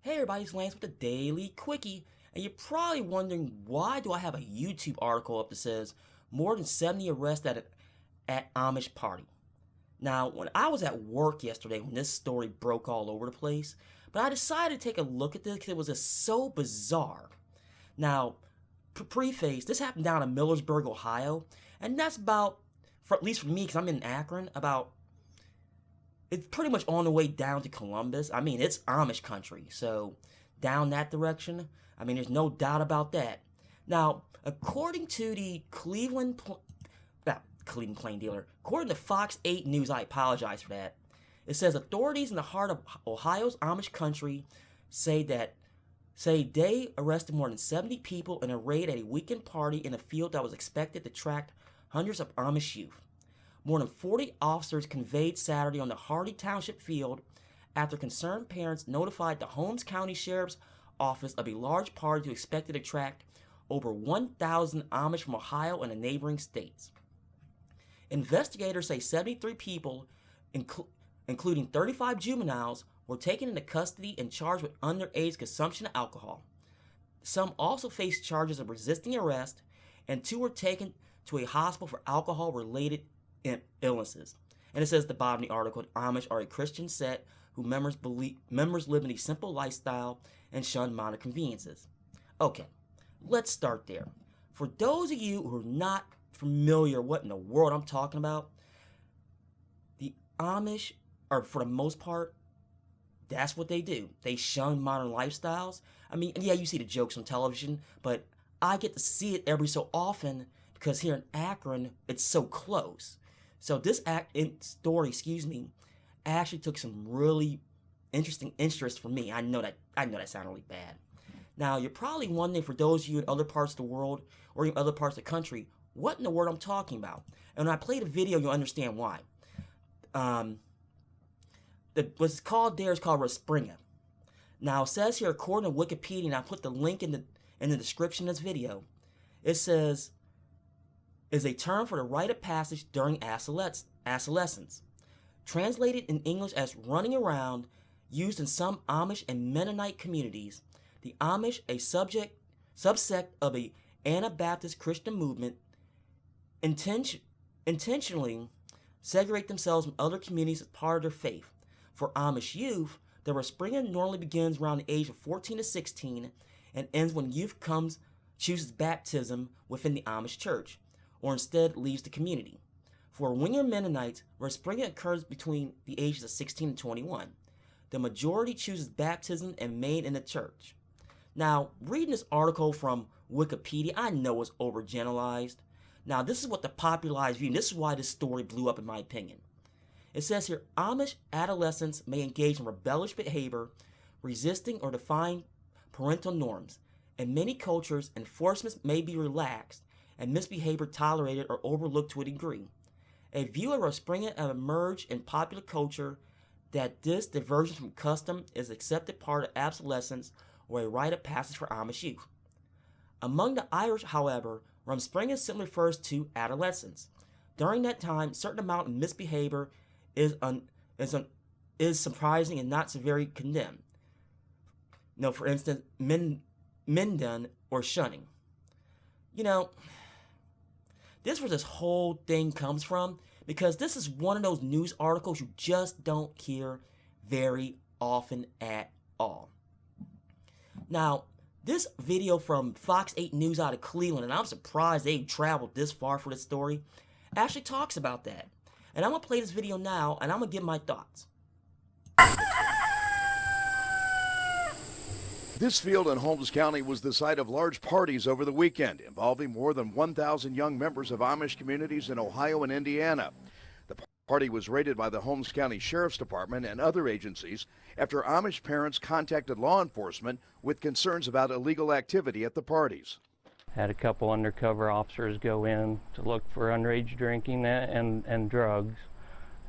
Hey everybody, it's Lance with the Daily Quickie, and you're probably wondering why do I have a YouTube article up that says more than 70 arrests at Amish party. Now, when I was at work yesterday when this story broke all over the place, but I decided to take a look at this because it was just so bizarre. Now, preface, this happened down in Millersburg, Ohio, and that's about, at least for me because I'm in Akron, it's pretty much on the way down to Columbus. I mean, it's Amish country, so down that direction, I mean, there's no doubt about that. Now, according to the Cleveland Plain Dealer, according to Fox 8 News, I apologize for that, it says authorities in the heart of Ohio's Amish country say they arrested more than 70 people in a raid at a weekend party in a field that was expected to attract hundreds of Amish youth. More than 40 officers conveyed Saturday on the Hardy Township field after concerned parents notified the Holmes County Sheriff's Office of a large party expected to attract over 1,000 Amish from Ohio and the neighboring states. Investigators say 73 people, including 35 juveniles, were taken into custody and charged with underage consumption of alcohol. Some also faced charges of resisting arrest, and 2 were taken to a hospital for alcohol-related illnesses. And it says at the bottom of the article, Amish are a Christian set who members live in a simple lifestyle and shun modern conveniences. Okay, let's start there. For those of you who are not familiar what in the world I'm talking about, the Amish are, for the most part, that's what they do. They shun modern lifestyles. I mean, yeah, you see the jokes on television, but I get to see it every so often because here in Akron, it's so close. So this story, actually took some really interesting interest for me. I know that sounded really bad. Now, you're probably wondering, for those of you in other parts of the world or even other parts of the country, what in the world I'm talking about. And when I play the video, you'll understand why. What's called there is called Respringa. Now, it says here, according to Wikipedia, and I put the link in the description of this video, it says, is a term for the rite of passage during adolescence. Translated in English as running around, used in some Amish and Mennonite communities, the Amish, a subsect of the Anabaptist Christian movement, intentionally segregate themselves from other communities as part of their faith. For Amish youth, the Respringa normally begins around the age of 14 to 16 and ends when youth chooses baptism within the Amish church, or instead leaves the community. For Winger Mennonites, Respringa occurs between the ages of 16 and 21. The majority chooses baptism and made in the church. Now, reading this article from Wikipedia, I know it's overgeneralized. Now, this is what the popularized view, and this is why this story blew up in my opinion. It says here, Amish adolescents may engage in rebellious behavior, resisting or defying parental norms. In many cultures, enforcement may be relaxed, and misbehavior tolerated or overlooked to a degree. A view of Respringa have emerged in popular culture that this diversion from custom is an accepted part of adolescence or a rite of passage for Amish youth. Among the Irish, however, Respringa simply refers to adolescence. During that time, a certain amount of misbehavior is surprising and not severely condemned. For instance, mendon or shunning. This is where this whole thing comes from, because this is one of those news articles you just don't hear very often at all. Now, this video from Fox 8 News out of Cleveland, and I'm surprised they traveled this far for this story, actually talks about that. And I'm going to play this video now, and I'm going to give my thoughts. This field in Holmes County was the site of large parties over the weekend, involving more than 1,000 young members of Amish communities in Ohio and Indiana. The party was raided by the Holmes County Sheriff's Department and other agencies after Amish parents contacted law enforcement with concerns about illegal activity at the parties. Had a couple undercover officers go in to look for underage drinking and drugs,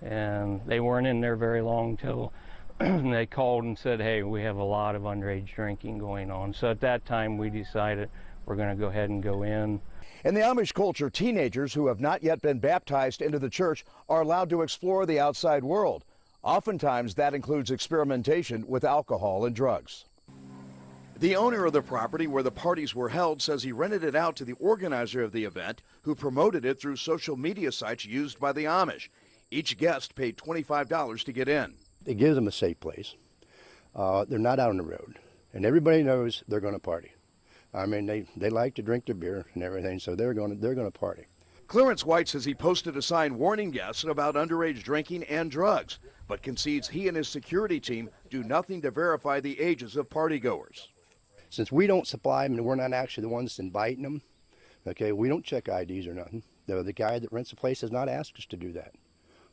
and they weren't in there very long till they called and said, hey, we have a lot of underage drinking going on. So at that time, we decided we're going to go ahead and go in. In the Amish culture, teenagers who have not yet been baptized into the church are allowed to explore the outside world. Oftentimes, that includes experimentation with alcohol and drugs. The owner of the property where the parties were held says he rented it out to the organizer of the event, who promoted it through social media sites used by the Amish. Each guest paid $25 to get in. It gives them a safe place. They're not out on the road, and everybody knows they're going to party. I mean, they like to drink their beer and everything, so they're going to party. Clarence White says he posted a sign warning guests about underage drinking and drugs, but concedes he and his security team do nothing to verify the ages of partygoers. Since we don't supply them and we're not actually the ones inviting them, okay, we don't check IDs or nothing. The guy that rents the place has not asked us to do that,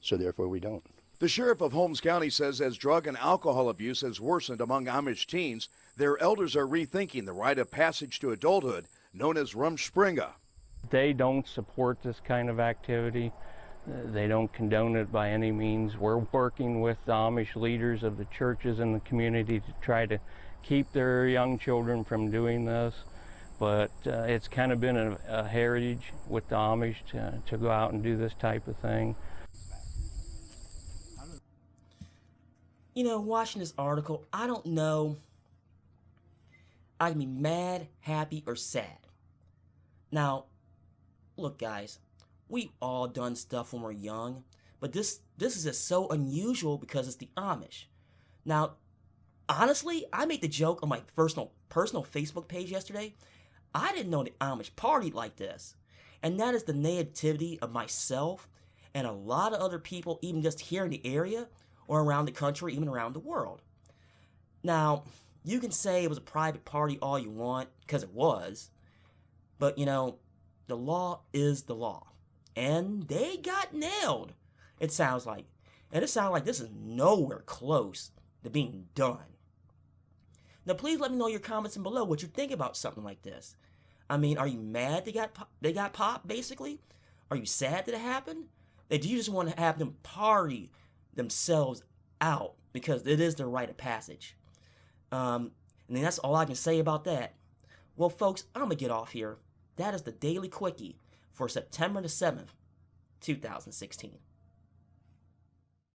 so therefore we don't. The sheriff of Holmes County says as drug and alcohol abuse has worsened among Amish teens, their elders are rethinking the rite of passage to adulthood known as Rumspringa. They don't support this kind of activity. They don't condone it by any means. We're working with the Amish leaders of the churches in the community to try to keep their young children from doing this, but it's kind of been a heritage with the Amish to go out and do this type of thing. You know, watching this article, I don't know. I can be mad, happy, or sad. Now, look, guys, we've all done stuff when we're young, but this is just so unusual because it's the Amish. Now, honestly, I made the joke on my personal Facebook page yesterday. I didn't know the Amish partied like this. And that is the naivety of myself and a lot of other people, even just here in the area or around the country, even around the world. Now, you can say it was a private party all you want, because it was. But, you know, the law is the law. And they got nailed, it sounds like. And it sounds like this is nowhere close to being done. Now, please let me know your comments below what you think about something like this. I mean, are you mad they got popped, basically? Are you sad that it happened? Or do you just want to have them party themselves out because it is their rite of passage? And then that's all I can say about that. Well, folks, I'm going to get off here. That is the Daily Quickie for September the 7th, 2016.